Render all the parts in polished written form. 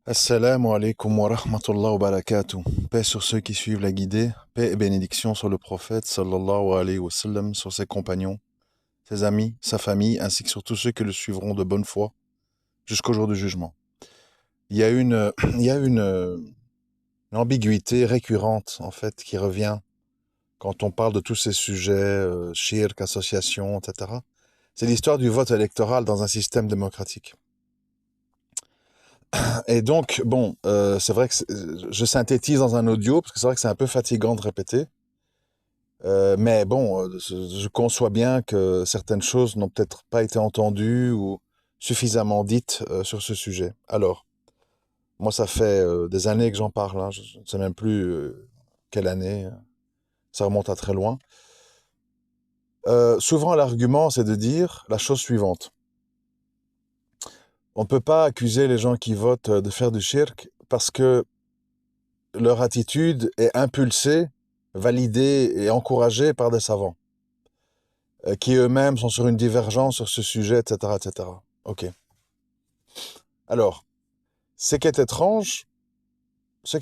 Assalamu alaikum wa rahmatullah wa barakatuh. Paix sur ceux qui suivent la guidée, paix et bénédiction sur le prophète sallallahu alayhi wa sallam, sur ses compagnons, ses amis, sa famille, ainsi que sur tous ceux qui le suivront de bonne foi jusqu'au jour du jugement. Il y a une ambiguïté récurrente, en fait, qui revient quand on parle de tous ces sujets, shirk, association, etc. C'est l'histoire du vote électoral dans un système démocratique. Et donc, bon, c'est vrai que je synthétise dans un audio, parce que c'est vrai que c'est un peu fatigant de répéter. Mais bon, je conçois bien que certaines choses n'ont peut-être pas été entendues ou suffisamment dites sur ce sujet. Alors, moi, ça fait des années que j'en parle, hein, je ne sais même plus quelle année, ça remonte à très loin. Souvent, l'argument, c'est de dire la chose suivante. On ne peut pas accuser les gens qui votent de faire du shirk parce que leur attitude est impulsée, validée et encouragée par des savants, qui eux-mêmes sont sur une divergence sur ce sujet, etc., etc. Ok. Alors, ce qui est étrange, c'est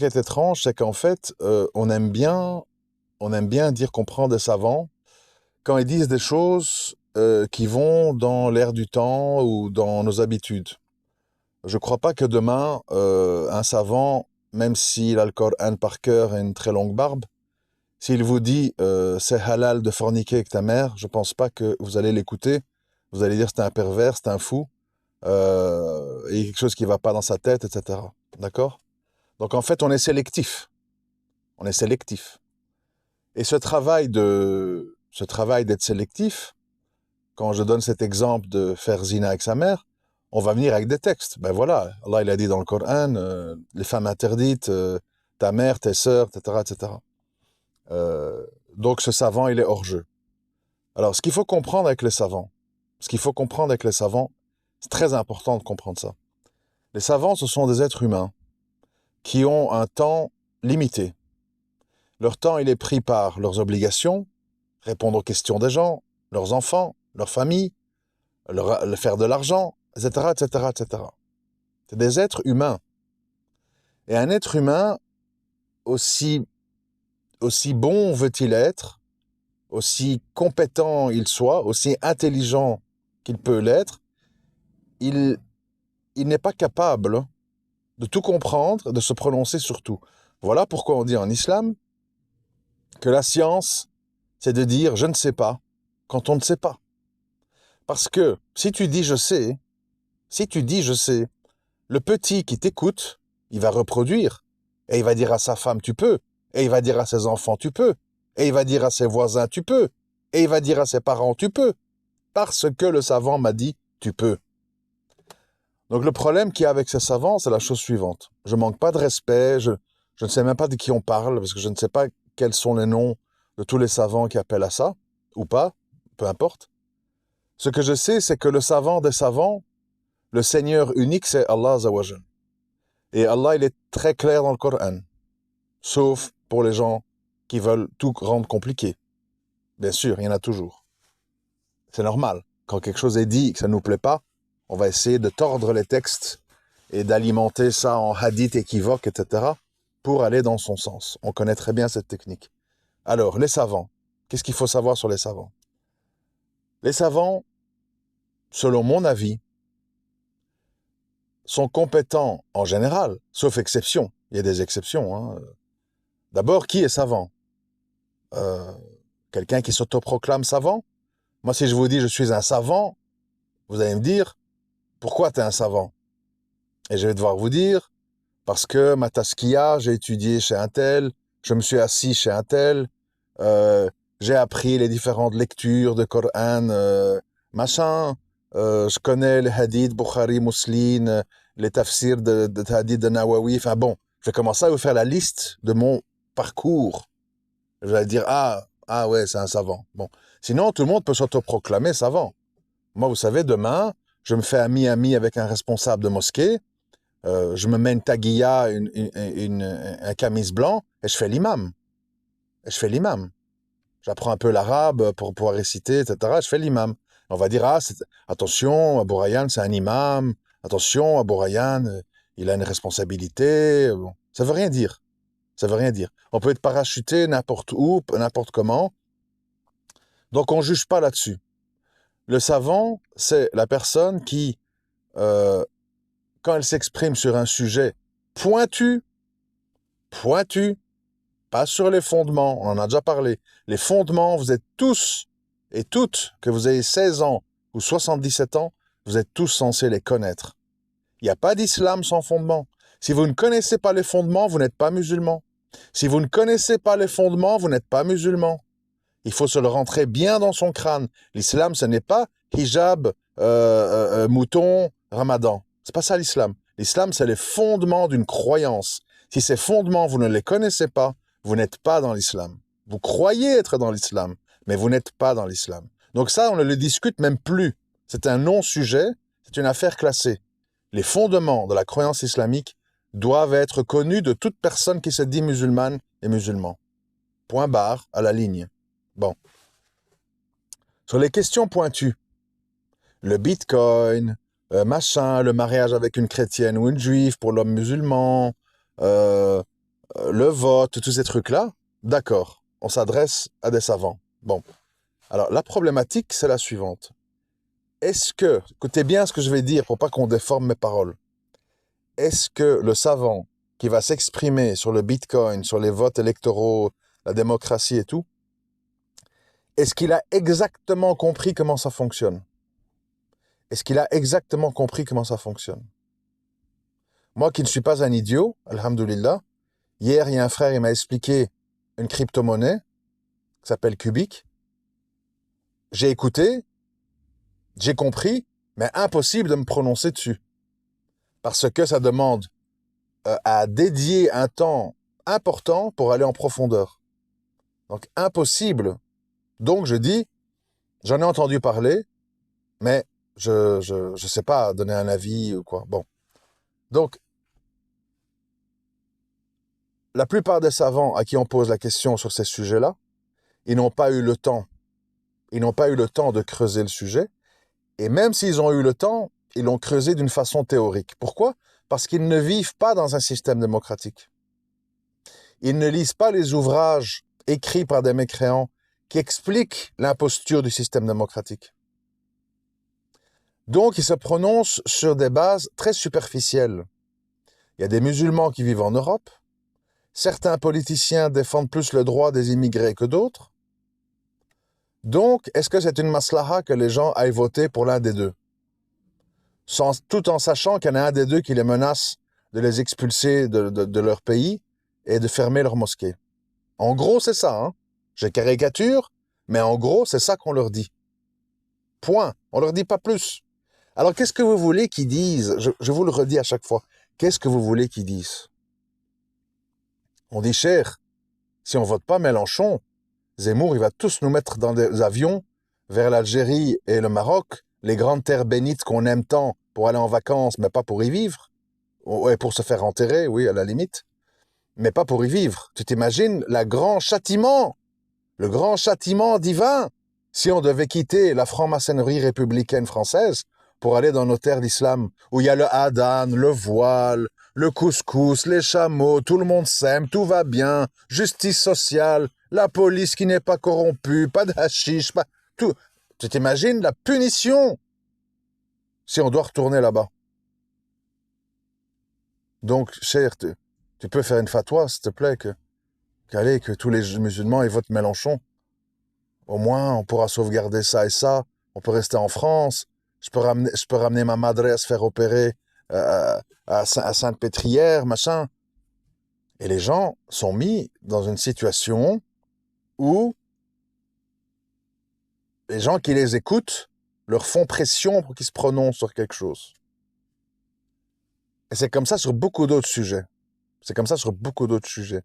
qu'en fait, on aime bien dire qu'on prend des savants quand ils disent des choses qui vont dans l'air du temps ou dans nos habitudes. Je ne crois pas que demain, un savant, même s'il a le Coran par cœur et une très longue barbe, s'il vous dit c'est halal de forniquer avec ta mère, je ne pense pas que vous allez l'écouter. Vous allez dire c'est un pervers, c'est un fou, il y a quelque chose qui ne va pas dans sa tête, etc. D'accord? Donc en fait, on est sélectif. On est sélectif. Et ce travail d'être sélectif, quand je donne cet exemple de faire zina avec sa mère, on va venir avec des textes. Ben voilà, Allah il a dit dans le Coran, les femmes interdites, ta mère, tes sœurs, etc., etc. Donc ce savant, il est hors jeu. Alors, ce qu'il faut comprendre avec les savants, c'est très important de comprendre ça. Les savants, ce sont des êtres humains qui ont un temps limité. Leur temps, il est pris par leurs obligations, répondre aux questions des gens, leurs enfants, leur famille, faire de l'argent, etc., etc., etc. C'est des êtres humains. Et un être humain, aussi bon veut-il être, aussi compétent il soit, aussi intelligent qu'il peut l'être, il n'est pas capable de tout comprendre, de se prononcer sur tout. Voilà pourquoi on dit en islam que la science, c'est de dire je ne sais pas quand on ne sait pas. Parce que si tu dis je sais, le petit qui t'écoute, il va reproduire. Et il va dire à sa femme tu peux. Et il va dire à ses enfants tu peux. Et il va dire à ses voisins tu peux. Et il va dire à ses parents tu peux. Parce que le savant m'a dit tu peux. Donc le problème qu'il y a avec ces savants, c'est la chose suivante. Je manque pas de respect, je ne sais même pas de qui on parle, parce que je ne sais pas quels sont les noms de tous les savants qui appellent à ça, ou pas, peu importe. Ce que je sais, c'est que le savant des savants, le Seigneur unique, c'est Allah Azawajal. Et Allah, il est très clair dans le Coran, sauf pour les gens qui veulent tout rendre compliqué. Bien sûr, il y en a toujours. C'est normal. Quand quelque chose est dit et que ça ne nous plaît pas, on va essayer de tordre les textes et d'alimenter ça en hadith équivoques, etc., pour aller dans son sens. On connaît très bien cette technique. Alors, les savants. Qu'est-ce qu'il faut savoir sur les savants? Les savants, selon mon avis, sont compétents en général, sauf exception. Il y a des exceptions. Hein. D'abord, qui est savant? Quelqu'un qui s'autoproclame savant? Moi, si je vous dis je suis un savant, vous allez me dire, pourquoi tu es un savant? Et je vais devoir vous dire, parce que ma taskia, j'ai étudié chez un tel, je me suis assis chez un tel, j'ai appris les différentes lectures de Coran, machin, je connais les hadiths, Bukhari, Muslim, les tafsirs de hadiths de Nawawi, enfin bon, je vais commencer à vous faire la liste de mon parcours. Je vais dire, ah ouais, c'est un savant. Bon. Sinon, tout le monde peut s'autoproclamer savant. Moi, vous savez, demain, je me fais ami avec un responsable de mosquée, je me mets une taguilla, un camis blanc, et je fais l'imam. J'apprends un peu l'arabe pour pouvoir réciter, etc. Je fais l'imam. On va dire, attention, Abou Rayhan, c'est un imam. Attention, Abou Rayhan, il a une responsabilité. Bon. Ça veut rien dire. Ça veut rien dire. On peut être parachuté n'importe où, n'importe comment. Donc, on ne juge pas là-dessus. Le savant, c'est la personne qui, euh, quand elle s'exprime sur un sujet pointu, pointu, pas sur les fondements, on en a déjà parlé. Les fondements, vous êtes tous et toutes, que vous ayez 16 ans ou 77 ans, vous êtes tous censés les connaître. Il n'y a pas d'islam sans fondement. Si vous ne connaissez pas les fondements, vous n'êtes pas musulman. Si vous ne connaissez pas les fondements, vous n'êtes pas musulman. Il faut se le rentrer bien dans son crâne. L'islam, ce n'est pas hijab, mouton, ramadan. C'est pas ça l'islam. L'islam, c'est les fondements d'une croyance. Si ces fondements, vous ne les connaissez pas, vous n'êtes pas dans l'islam. Vous croyez être dans l'islam, mais vous n'êtes pas dans l'islam. Donc ça, on ne le discute même plus. C'est un non-sujet, c'est une affaire classée. Les fondements de la croyance islamique doivent être connus de toute personne qui se dit musulmane et musulman. Point barre à la ligne. Bon. Sur les questions pointues, le bitcoin, machin, le mariage avec une chrétienne ou une juive pour l'homme musulman, le vote, tous ces trucs-là, d'accord, on s'adresse à des savants. Bon. Alors, la problématique, c'est la suivante. Est-ce que, écoutez bien ce que je vais dire pour pas qu'on déforme mes paroles, est-ce que le savant qui va s'exprimer sur le bitcoin, sur les votes électoraux, la démocratie et tout, est-ce qu'il a exactement compris comment ça fonctionne? Est-ce qu'il a exactement compris comment ça fonctionne? Moi qui ne suis pas un idiot, alhamdoulilah, hier il y a un frère, il m'a expliqué une crypto-monnaie qui s'appelle Cubic. J'ai écouté, j'ai compris, mais impossible de me prononcer dessus. Parce que ça demande à dédier un temps important pour aller en profondeur. Donc impossible. Donc je dis, j'en ai entendu parler, mais je sais pas donner un avis ou quoi. Bon. Donc, la plupart des savants à qui on pose la question sur ces sujets-là, ils n'ont pas eu le temps. Ils n'ont pas eu le temps de creuser le sujet. Et même s'ils ont eu le temps, ils l'ont creusé d'une façon théorique. Pourquoi? Parce qu'ils ne vivent pas dans un système démocratique. Ils ne lisent pas les ouvrages écrits par des mécréants qui expliquent l'imposture du système démocratique. Donc, ils se prononcent sur des bases très superficielles. Il y a des musulmans qui vivent en Europe. Certains politiciens défendent plus le droit des immigrés que d'autres. Donc, est-ce que c'est une maslaha que les gens aillent voter pour l'un des deux? Tout en sachant qu'il y en a un des deux qui les menace de les expulser de leur pays et de fermer leur mosquée. En gros, c'est ça. Hein? Je caricature, mais en gros, c'est ça qu'on leur dit. Point. On leur dit pas plus. Alors, qu'est-ce que vous voulez qu'ils disent? Je vous le redis à chaque fois. Qu'est-ce que vous voulez qu'ils disent? On dit, cher, si on vote pas Mélenchon, Zemmour, il va tous nous mettre dans des avions vers l'Algérie et le Maroc, les grandes terres bénites qu'on aime tant pour aller en vacances, mais pas pour y vivre. Et pour se faire enterrer, oui, à la limite. Mais pas pour y vivre. Tu t'imagines le grand châtiment divin, si on devait quitter la franc-maçonnerie républicaine française pour aller dans nos terres d'islam, où il y a le hadan, le voile, le couscous, les chameaux, tout le monde s'aime, tout va bien, justice sociale, la police qui n'est pas corrompue, pas de hashish, pas tout. Tu t'imagines la punition si on doit retourner là-bas. Donc, cher, tu peux faire une fatwa, s'il te plaît, que tous les musulmans ils votent Mélenchon. Au moins, on pourra sauvegarder ça et ça. On peut rester en France. Je peux ramener ma madre à se faire opérer à Sainte-Pétrière, machin. Et les gens sont mis dans une situation où les gens qui les écoutent leur font pression pour qu'ils se prononcent sur quelque chose. Et c'est comme ça sur beaucoup d'autres sujets. C'est comme ça sur beaucoup d'autres sujets.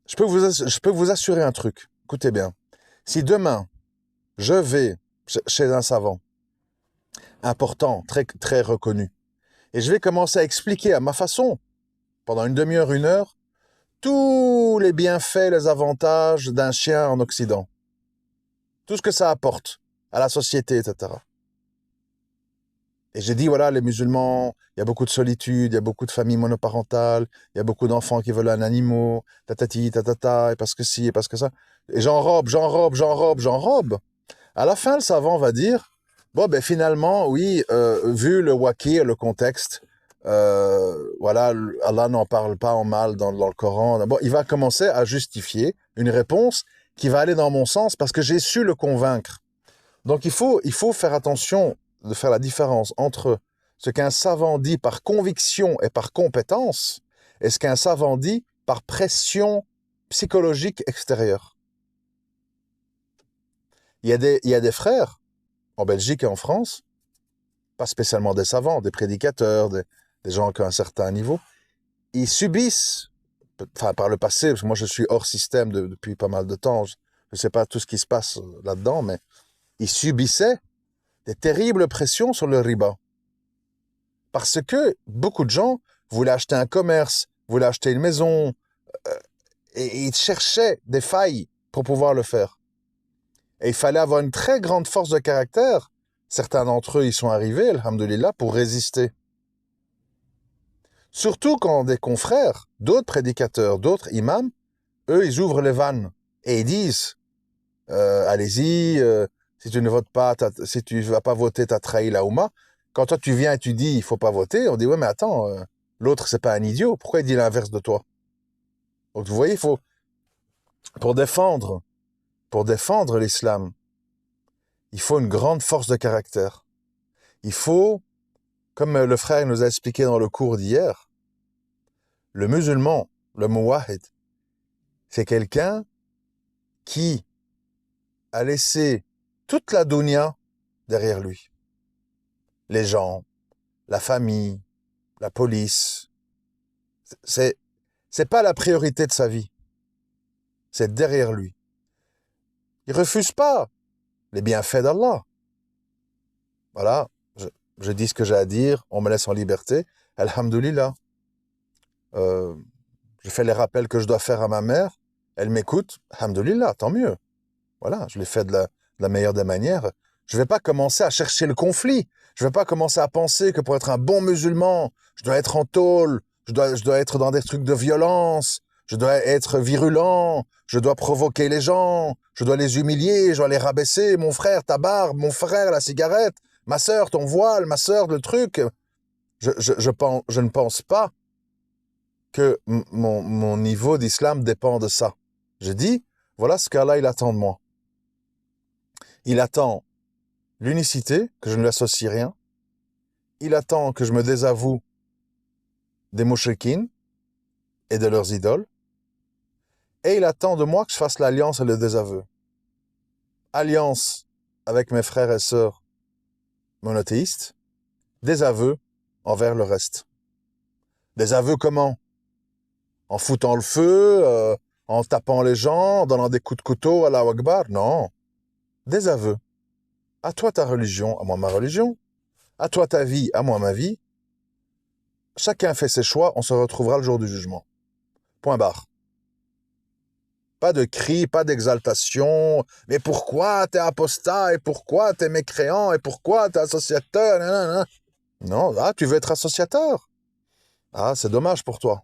Je peux vous assurer un truc. Écoutez bien. Si demain, je vais chez un savant important, très, très reconnu, et je vais commencer à expliquer à ma façon, pendant une demi-heure, une heure, tous les bienfaits, les avantages d'un chien en Occident. Tout ce que ça apporte à la société, etc. Et j'ai dit, voilà, les musulmans, il y a beaucoup de solitude, il y a beaucoup de familles monoparentales, il y a beaucoup d'enfants qui veulent un animal, tatati, tatata, et parce que ci, et parce que ça. Et j'enrobe, j'enrobe, j'enrobe, j'enrobe. À la fin, le savant va dire, bon, ben finalement, oui, vu le waqi, le contexte, voilà, Allah n'en parle pas en mal dans le Coran. Bon, il va commencer à justifier une réponse qui va aller dans mon sens parce que j'ai su le convaincre. Donc il faut faire attention de faire la différence entre ce qu'un savant dit par conviction et par compétence et ce qu'un savant dit par pression psychologique extérieure. Il y a des frères, en Belgique et en France, pas spécialement des savants, des prédicateurs, des gens qui ont un certain niveau, ils subissent, enfin par le passé, parce que moi je suis hors système depuis pas mal de temps, je ne sais pas tout ce qui se passe là-dedans, mais ils subissaient des terribles pressions sur le riba. Parce que beaucoup de gens voulaient acheter un commerce, voulaient acheter une maison, et ils cherchaient des failles pour pouvoir le faire. Et il fallait avoir une très grande force de caractère. Certains d'entre eux y sont arrivés, alhamdoulilah, pour résister. Surtout quand des confrères, d'autres prédicateurs, d'autres imams, eux, ils ouvrent les vannes et ils disent allez-y, si tu ne votes pas, si tu ne vas pas voter, tu as trahi la Oumma. Quand toi tu viens et tu dis il faut pas voter, on dit ouais mais attends, l'autre c'est pas un idiot, pourquoi il dit l'inverse de toi? Donc vous voyez, il faut pour défendre l'islam, il faut une grande force de caractère. Il faut, comme le frère nous a expliqué dans le cours d'hier, le musulman, le muwahid, c'est quelqu'un qui a laissé toute la dunya derrière lui. Les gens, la famille, la police. C'est pas la priorité de sa vie. C'est derrière lui. Il refuse pas les bienfaits d'Allah. Voilà, je dis ce que j'ai à dire, on me laisse en liberté. Alhamdoulilah. Je fais les rappels que je dois faire à ma mère. Elle m'écoute. Alhamdoulilah, tant mieux. Voilà, je l'ai fait de la meilleure des manières. Je ne vais pas commencer à chercher le conflit. Je ne vais pas commencer à penser que pour être un bon musulman, je dois être en tôle, je dois être dans des trucs de violence, je dois être virulent, je dois provoquer les gens, je dois les humilier, je dois les rabaisser. Mon frère, ta barbe, mon frère, la cigarette, ma sœur, ton voile, ma sœur, le truc. Je ne pense pas que mon niveau d'islam dépend de ça. Je dis, voilà ce qu'Allah il attend de moi. Il attend l'unicité, que je ne lui associe rien. Il attend que je me désavoue des mouchriquines et de leurs idoles. Et il attend de moi que je fasse l'alliance et le désaveu. Alliance avec mes frères et sœurs monothéistes, désaveu envers le reste. Désaveu comment? En foutant le feu, en tapant les gens, en donnant des coups de couteau à Allahu Akbar? Non. Désaveu. À toi ta religion, à moi ma religion. À toi ta vie, à moi ma vie. Chacun fait ses choix, on se retrouvera le jour du jugement. Point barre. Pas de cris, pas d'exaltation. Mais pourquoi t'es apostat? Et pourquoi t'es mécréant? Et pourquoi t'es associateur? Nanana. Non, ah, tu veux être associateur? Ah, c'est dommage pour toi.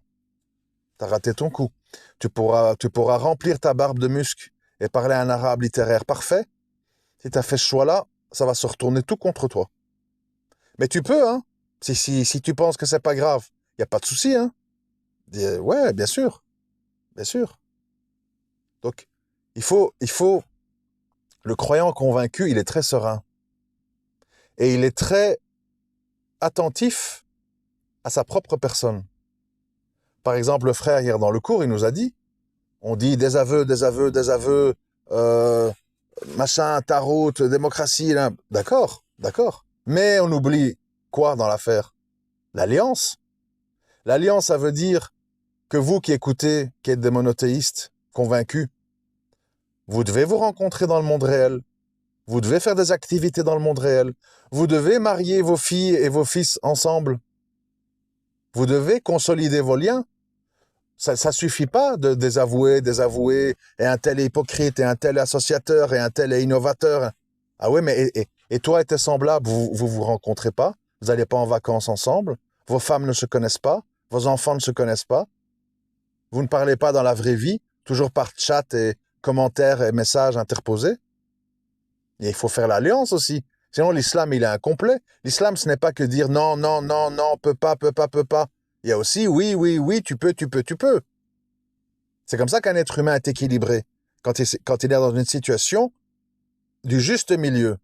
T'as raté ton coup. Tu pourras remplir ta barbe de musc et parler un arabe littéraire parfait. Si t'as fait ce choix-là, ça va se retourner tout contre toi. Mais tu peux, hein. Si tu penses que c'est pas grave, il n'y a pas de souci, hein. Ouais, bien sûr. Bien sûr. Donc, il faut, le croyant convaincu, il est très serein. Et il est très attentif à sa propre personne. Par exemple, le frère, hier dans le cours, il nous a dit, on dit désaveu, machin, tarot, démocratie, là. D'accord. Mais on oublie quoi dans l'affaire? L'alliance. L'alliance, ça veut dire que vous qui écoutez, qui êtes des monothéistes convaincus, vous devez vous rencontrer dans le monde réel. Vous devez faire des activités dans le monde réel. Vous devez marier vos filles et vos fils ensemble. Vous devez consolider vos liens. Ça suffit pas de désavouer, et un tel est hypocrite, et un tel est associateur, et un tel est innovateur. Ah ouais, mais et toi et tes semblables, vous rencontrez pas, Vous n'allez pas en vacances ensemble. Vos femmes ne se connaissent pas. Vos enfants ne se connaissent pas. Vous ne parlez pas dans la vraie vie, toujours par chat et commentaires et messages interposés. Et il faut faire l'alliance aussi. Sinon, l'islam, il est incomplet. L'islam, ce n'est pas que dire non, non, non, non, peut pas, peut pas, peut pas. Il y a aussi oui, oui, oui, tu peux, tu peux, tu peux. C'est comme ça qu'un être humain est équilibré. Quand il est dans une situation du juste milieu.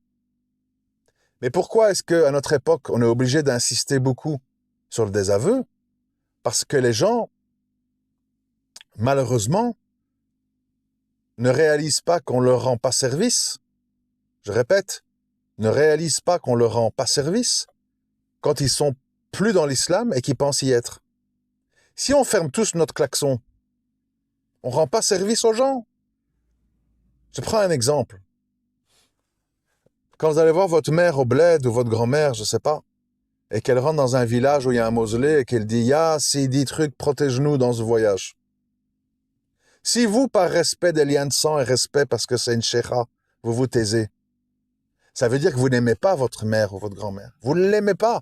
Mais pourquoi est-ce qu'à notre époque, on est obligé d'insister beaucoup sur le désaveu? Parce que les gens, malheureusement, ne réalisent pas qu'on leur rend pas service. Je répète, ne réalisent pas qu'on leur rend pas service quand ils sont plus dans l'islam et qu'ils pensent y être. Si on ferme tous notre klaxon, on rend pas service aux gens. Je prends un exemple. Quand vous allez voir votre mère au bled ou votre grand-mère, je sais pas, et qu'elle rentre dans un village où il y a un mausolée et qu'elle dit « Ya, Sidi truc, protège-nous dans ce voyage ». Si vous, par respect des liens de sang et respect parce que c'est une chéra, vous vous taisez, ça veut dire que vous n'aimez pas votre mère ou votre grand-mère. Vous ne l'aimez pas.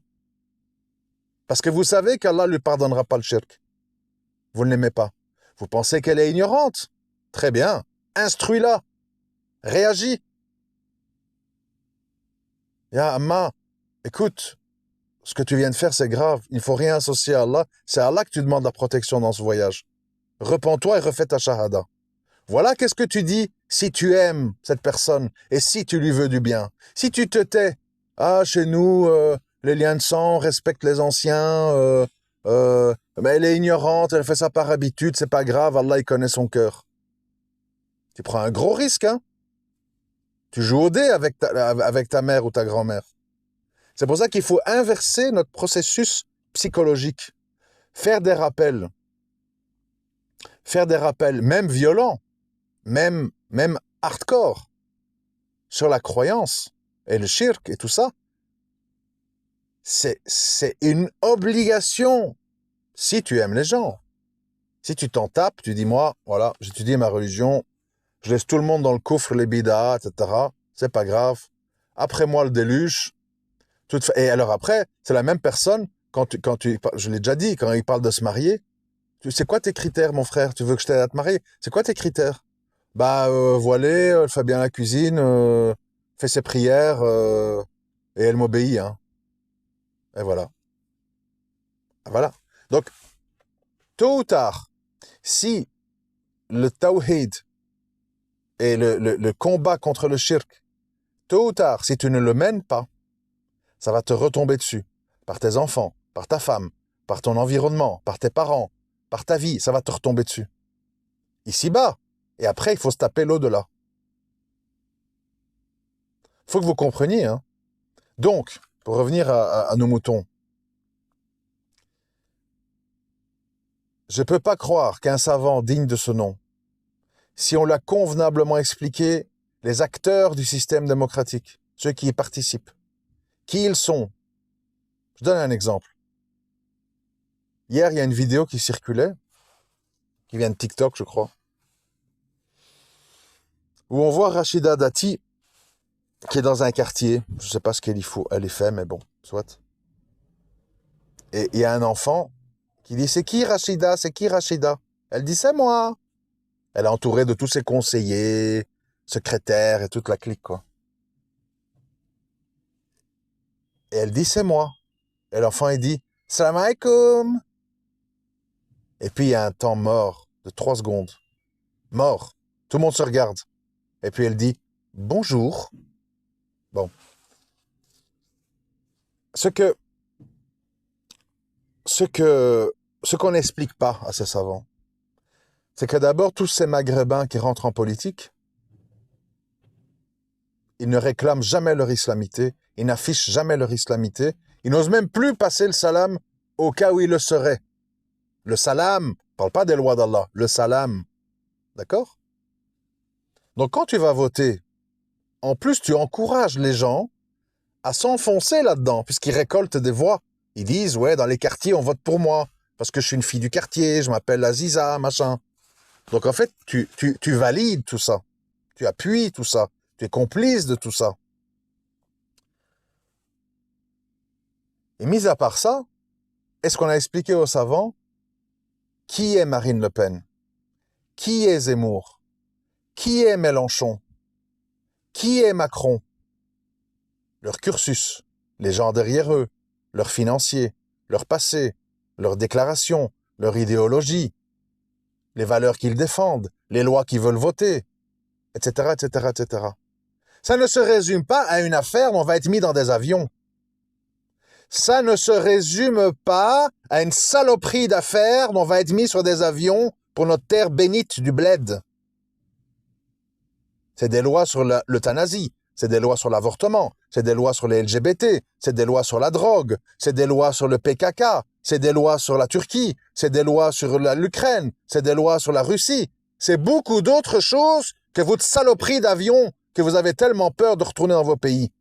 Parce que vous savez qu'Allah ne lui pardonnera pas le shirk. Vous ne l'aimez pas. Vous pensez qu'elle est ignorante. Très bien. Instruis-la. Réagis. Ya Amma, écoute, ce que tu viens de faire, c'est grave. Il ne faut rien associer à Allah. C'est à Allah que tu demandes la protection dans ce voyage. Repens-toi et refais ta shahada. Voilà qu'est-ce que tu dis si tu aimes cette personne et si tu lui veux du bien. Si tu te tais, ah, chez nous, les liens de sang, on respecte les anciens, mais elle est ignorante, elle fait ça par habitude, c'est pas grave, Allah, il connaît son cœur. Tu prends un gros risque, hein. Tu joues au dé avec ta mère ou ta grand-mère. C'est pour ça qu'il faut inverser notre processus psychologique. Faire des rappels, même violents, même hardcore, sur la croyance et le shirk et tout ça, c'est une obligation si tu aimes les gens. Si tu t'en tapes, tu dis, moi, voilà, j'étudie ma religion, je laisse tout le monde dans le coffre, les bidas, etc. C'est pas grave. Après moi, le déluge. Et alors après, c'est la même personne, je l'ai déjà dit, quand il parle de se marier, c'est quoi tes critères, mon frère? Tu veux que je t'aide à te marier? C'est quoi tes critères? Bah, voilée, elle fait bien la cuisine, fait ses prières, et elle m'obéit, hein. Et voilà. Voilà. Donc, tôt ou tard, si le tawhid et le combat contre le shirk, tôt ou tard, si tu ne le mènes pas, ça va te retomber dessus. Par tes enfants, par ta femme, par ton environnement, par tes parents, par ta vie, ça va te retomber dessus. Ici-bas. Et après, il faut se taper l'au-delà. Il faut que vous compreniez, hein. Donc, pour revenir à nos moutons, je ne peux pas croire qu'un savant digne de ce nom, si on l'a convenablement expliqué, les acteurs du système démocratique, ceux qui y participent, qui ils sont. Je donne un exemple. Hier, il y a une vidéo qui circulait, qui vient de TikTok, je crois, où on voit Rachida Dati, qui est dans un quartier, je ne sais pas ce qu'elle y fait, mais bon, soit. Et il y a un enfant qui dit « C'est qui Rachida? C'est qui Rachida ?» Elle dit « C'est moi !» Elle est entourée de tous ses conseillers, secrétaires et toute la clique, quoi. Et elle dit « C'est moi !» Et l'enfant, il dit « Salam alaikum !» Et puis, il y a un temps mort de 3 secondes. Mort. Tout le monde se regarde. Et puis, elle dit « Bonjour !» Bon. Ce qu'on n'explique pas à ces savants, c'est que d'abord, tous ces maghrébins qui rentrent en politique, ils ne réclament jamais leur islamité, ils n'affichent jamais leur islamité, ils n'osent même plus passer le salam au cas où ils le seraient. Le salam, on ne parle pas des lois d'Allah, le salam. D'accord? Donc quand tu vas voter, en plus tu encourages les gens à s'enfoncer là-dedans, puisqu'ils récoltent des voix. Ils disent, ouais, dans les quartiers, on vote pour moi, parce que je suis une fille du quartier, je m'appelle Aziza, machin. Donc en fait, tu valides tout ça. Tu appuies tout ça. Tu es complice de tout ça. Et mis à part ça, est-ce qu'on a expliqué aux savants qui est Marine Le Pen? Qui est Zemmour? Qui est Mélenchon? Qui est Macron? Leur cursus, les gens derrière eux, leurs financiers, leur passé, leurs déclarations, leur idéologie, les valeurs qu'ils défendent, les lois qu'ils veulent voter, etc., etc., etc. Ça ne se résume pas à une affaire où on va être mis dans des avions. Ça ne se résume pas à une saloperie d'affaires où on va être mis sur des avions pour notre terre bénite du bled. C'est des lois sur l'euthanasie, c'est des lois sur l'avortement, c'est des lois sur les LGBT, c'est des lois sur la drogue, c'est des lois sur le PKK, c'est des lois sur la Turquie, c'est des lois sur l'Ukraine, c'est des lois sur la Russie. C'est beaucoup d'autres choses que votre saloperie d'avion que vous avez tellement peur de retourner dans vos pays,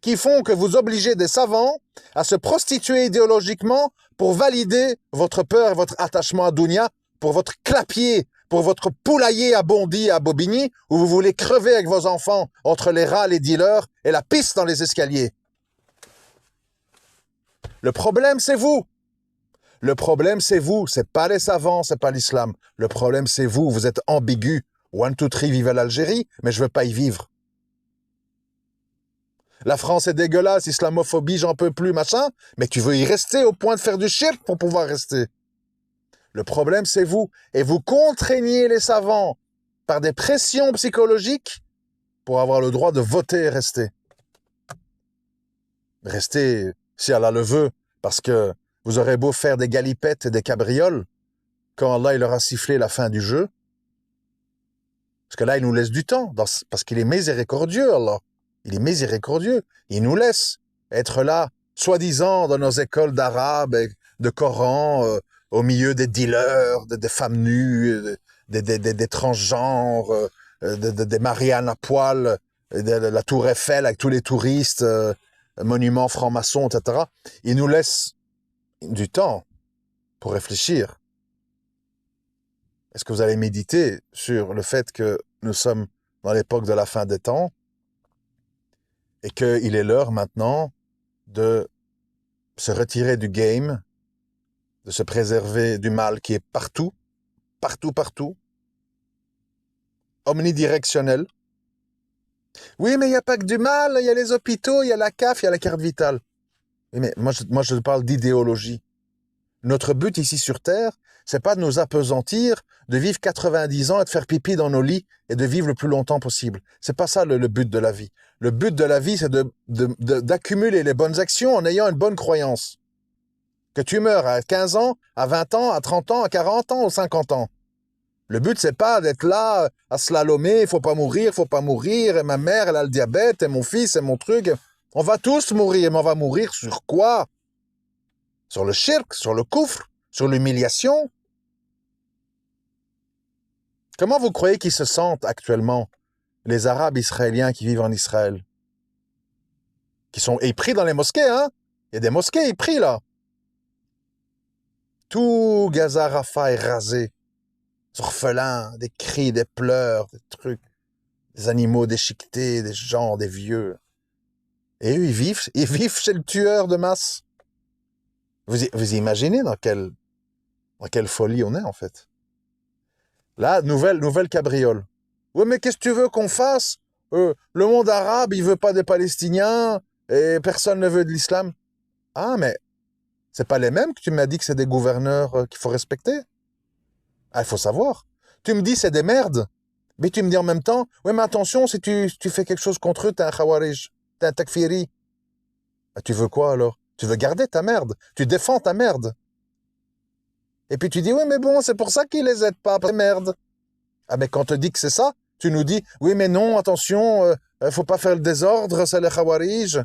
qui font que vous obligez des savants à se prostituer idéologiquement pour valider votre peur et votre attachement à Dounia, pour votre clapier, pour votre poulailler à Bondy et à Bobigny, où vous voulez crever avec vos enfants entre les rats, les dealers et la pisse dans les escaliers. Le problème, c'est vous. Le problème, c'est vous. C'est pas les savants, c'est pas l'islam. Le problème, c'est vous. Vous êtes ambigu. 1, 2, 3, vive l'Algérie, mais je veux pas y vivre. La France est dégueulasse, islamophobie, j'en peux plus, machin, mais tu veux y rester au point de faire du shirk pour pouvoir rester. Le problème, c'est vous. Et vous contraignez les savants par des pressions psychologiques pour avoir le droit de voter et rester. Rester, si Allah le veut, parce que vous aurez beau faire des galipettes et des cabrioles, quand Allah il leur a sifflé la fin du jeu, parce que là, il nous laisse du temps, parce qu'il est miséricordieux, Allah. Il est miséricordieux. Il nous laisse être là, soi-disant, dans nos écoles d'arabe, de Coran, au milieu des dealers, des femmes nues, des transgenres, des Marianne à poil, de la Tour Eiffel avec tous les touristes, monuments francs-maçons, etc. Il nous laisse du temps pour réfléchir. Est-ce que vous allez méditer sur le fait que nous sommes dans l'époque de la fin des temps et qu'il est l'heure maintenant de se retirer du game, de se préserver du mal qui est partout, partout, partout, omnidirectionnel. Oui, mais il n'y a pas que du mal, il y a les hôpitaux, il y a la CAF, il y a la carte vitale. Oui, mais moi, je parle d'idéologie. Notre but ici sur Terre, c'est pas de nous appesantir, de vivre 90 ans et de faire pipi dans nos lits et de vivre le plus longtemps possible. C'est pas ça le but de la vie. Le but de la vie, c'est d'accumuler les bonnes actions en ayant une bonne croyance. Que tu meurs à 15 ans, à 20 ans, à 30 ans, à 40 ans ou 50 ans. Le but, c'est pas d'être là à slalomer, il faut pas mourir, et ma mère, elle a le diabète, et mon fils, et mon truc. On va tous mourir, mais on va mourir sur quoi? Sur le shirk, sur le koufr, sur l'humiliation. Comment vous croyez qu'ils se sentent actuellement, les Arabes israéliens qui vivent en Israël? Qui sont pris dans les mosquées, hein? Il y a des mosquées, ils prient là. Tout Gaza Rafah est rasé. Des orphelins, des cris, des pleurs, des trucs. Des animaux déchiquetés, des gens, des vieux. Et eux, ils vivent chez le tueur de masse. Vous imaginez dans quelle folie on est, en fait. Là, nouvelle cabriole. Oui, mais qu'est-ce que tu veux qu'on fasse? Le monde arabe, il veut pas des Palestiniens, et personne ne veut de l'islam. Ah, mais c'est pas les mêmes que tu m'as dit que c'est des gouverneurs qu'il faut respecter? Ah, il faut savoir. Tu me dis c'est des merdes, mais tu me dis en même temps, oui, mais attention, si tu fais quelque chose contre eux, t'es un khawarij, t'es un takfiri. Ah, tu veux quoi alors? Tu veux garder ta merde, tu défends ta merde. Et puis tu dis, oui, mais bon, c'est pour ça qu'ils les aident pas, merde. Ah, mais quand on te dit que c'est ça, tu nous dis, oui, mais non, attention, faut pas faire le désordre, c'est les khawarij.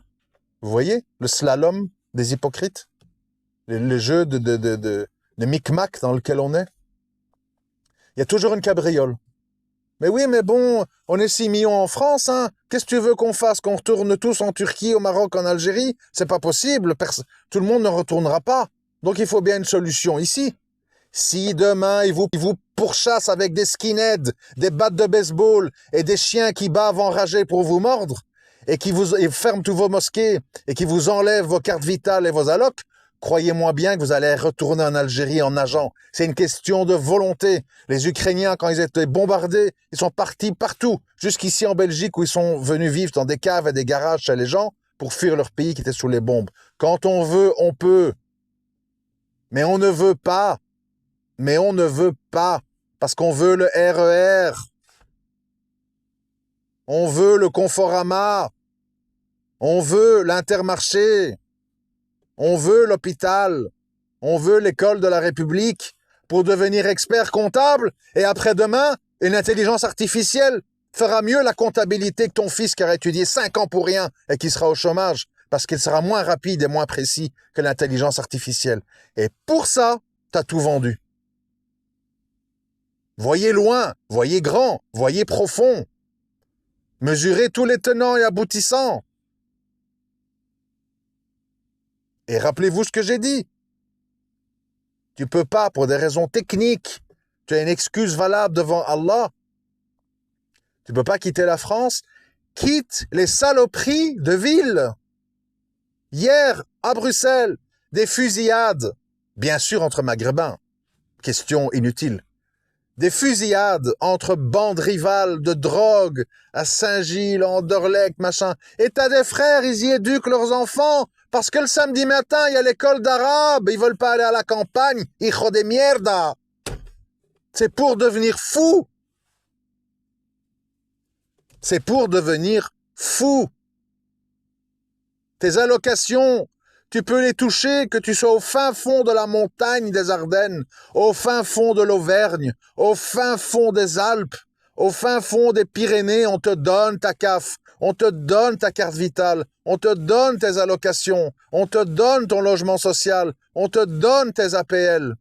Vous voyez, le slalom des hypocrites? Le jeu de micmac dans lequel on est? Il y a toujours une cabriole. Mais oui, mais bon, on est 6 millions en France, hein. Qu'est-ce que tu veux qu'on fasse? Qu'on retourne tous en Turquie, au Maroc, en Algérie? C'est pas possible. Tout le monde ne retournera pas. Donc il faut bien une solution ici. Si demain, ils vous pourchassent avec des skinheads, des battes de baseball et des chiens qui bavent enragés pour vous mordre, et qui vous ferment tous vos mosquées et qui vous enlèvent vos cartes vitales et vos allocs, croyez-moi bien que vous allez retourner en Algérie en nageant. C'est une question de volonté. Les Ukrainiens, quand ils étaient bombardés, ils sont partis partout, jusqu'ici en Belgique où ils sont venus vivre dans des caves et des garages chez les gens pour fuir leur pays qui était sous les bombes. Quand on veut, on peut. Mais on ne veut pas. Mais on ne veut pas. Parce qu'on veut le RER. On veut le Conforama. On veut l'Intermarché. On veut l'hôpital. On veut l'école de la République pour devenir expert comptable. Et après-demain, une intelligence artificielle fera mieux la comptabilité que ton fils qui aura étudié 5 ans pour rien et qui sera au chômage parce qu'il sera moins rapide et moins précis que l'intelligence artificielle. Et pour ça, t'as tout vendu. Voyez loin, voyez grand, voyez profond. Mesurez tous les tenants et aboutissants. Et rappelez-vous ce que j'ai dit. Tu peux pas, pour des raisons techniques, tu as une excuse valable devant Allah. Tu peux pas quitter la France. Quitte les saloperies de ville. Hier, à Bruxelles, des fusillades. Bien sûr, entre maghrébins. Question inutile. Des fusillades entre bandes rivales de drogue à Saint-Gilles, Anderlecht, machin. Et t'as des frères, ils y éduquent leurs enfants parce que le samedi matin, il y a l'école d'arabe, ils veulent pas aller à la campagne. Hijo de mierda. C'est pour devenir fou. C'est pour devenir fou. Tes allocations, tu peux les toucher que tu sois au fin fond de la montagne des Ardennes, au fin fond de l'Auvergne, au fin fond des Alpes, au fin fond des Pyrénées, on te donne ta CAF, on te donne ta carte vitale, on te donne tes allocations, on te donne ton logement social, on te donne tes APL.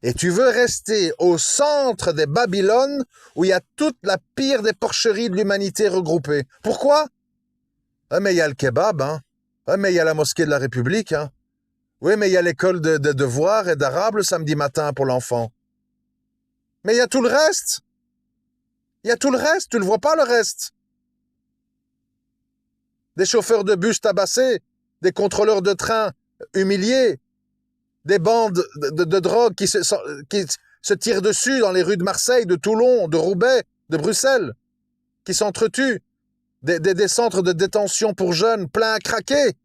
Et tu veux rester au centre des Babylones où il y a toute la pire des porcheries de l'humanité regroupées. Pourquoi? Ah mais il y a le kebab, hein. Ah mais il y a la mosquée de la République, hein. Oui mais il y a l'école de devoirs et d'arabe le samedi matin pour l'enfant. Mais il y a tout le reste. Il y a tout le reste, tu le vois pas le reste. Des chauffeurs de bus tabassés, des contrôleurs de train humiliés, des bandes de drogue qui se tirent dessus dans les rues de Marseille, de Toulon, de Roubaix, de Bruxelles, qui s'entretuent, des centres de détention pour jeunes pleins à craquer.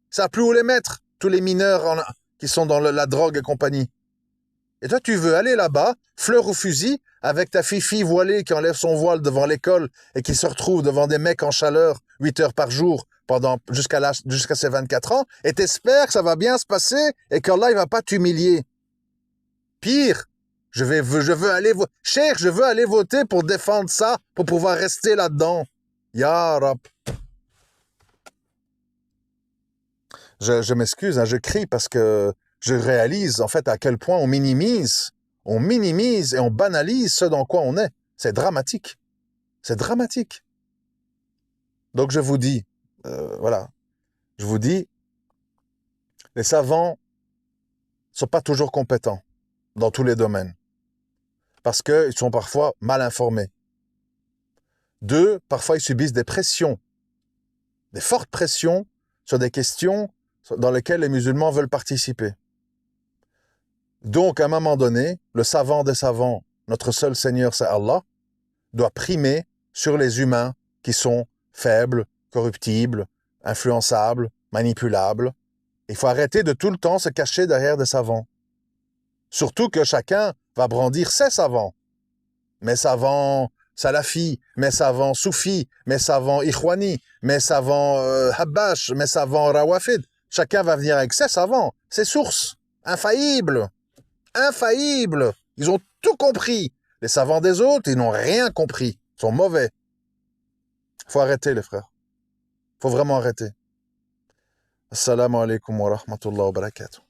Ça n'a plus où les mettre, tous les mineurs qui sont dans la drogue et compagnie. Et toi, tu veux aller là-bas, fleur au fusil, avec ta fille voilée qui enlève son voile devant l'école et qui se retrouve devant des mecs en chaleur 8 heures par jour jusqu'à ses 24 ans, et t'espères que ça va bien se passer et qu'Allah, il va pas t'humilier. Pire, je veux aller voter pour défendre ça, pour pouvoir rester là-dedans. Ya Rab. Je m'excuse, hein, je crie parce que je réalise en fait à quel point on minimise et on banalise ce dans quoi on est. C'est dramatique. C'est dramatique. Donc je vous dis, voilà, je vous dis, les savants sont pas toujours compétents dans tous les domaines parce qu'ils sont parfois mal informés. 2, parfois ils subissent des pressions, des fortes pressions sur des questions dans lesquelles les musulmans veulent participer. Donc, à un moment donné, le savant des savants, notre seul Seigneur, c'est Allah, doit primer sur les humains qui sont faibles, corruptibles, influençables, manipulables. Il faut arrêter de tout le temps se cacher derrière des savants. Surtout que chacun va brandir ses savants. Mes savants salafis, mes savants soufis, mes savants ikhwani, mes savants habbash, mes savants rawafid. Chacun va venir avec ses savants, ses sources, infaillibles. Infaillibles. Ils ont tout compris. Les savants des autres, ils n'ont rien compris. Ils sont mauvais. Il faut arrêter, les frères. Il faut vraiment arrêter. Assalamu alaikum wa rahmatullahi wa barakatuh.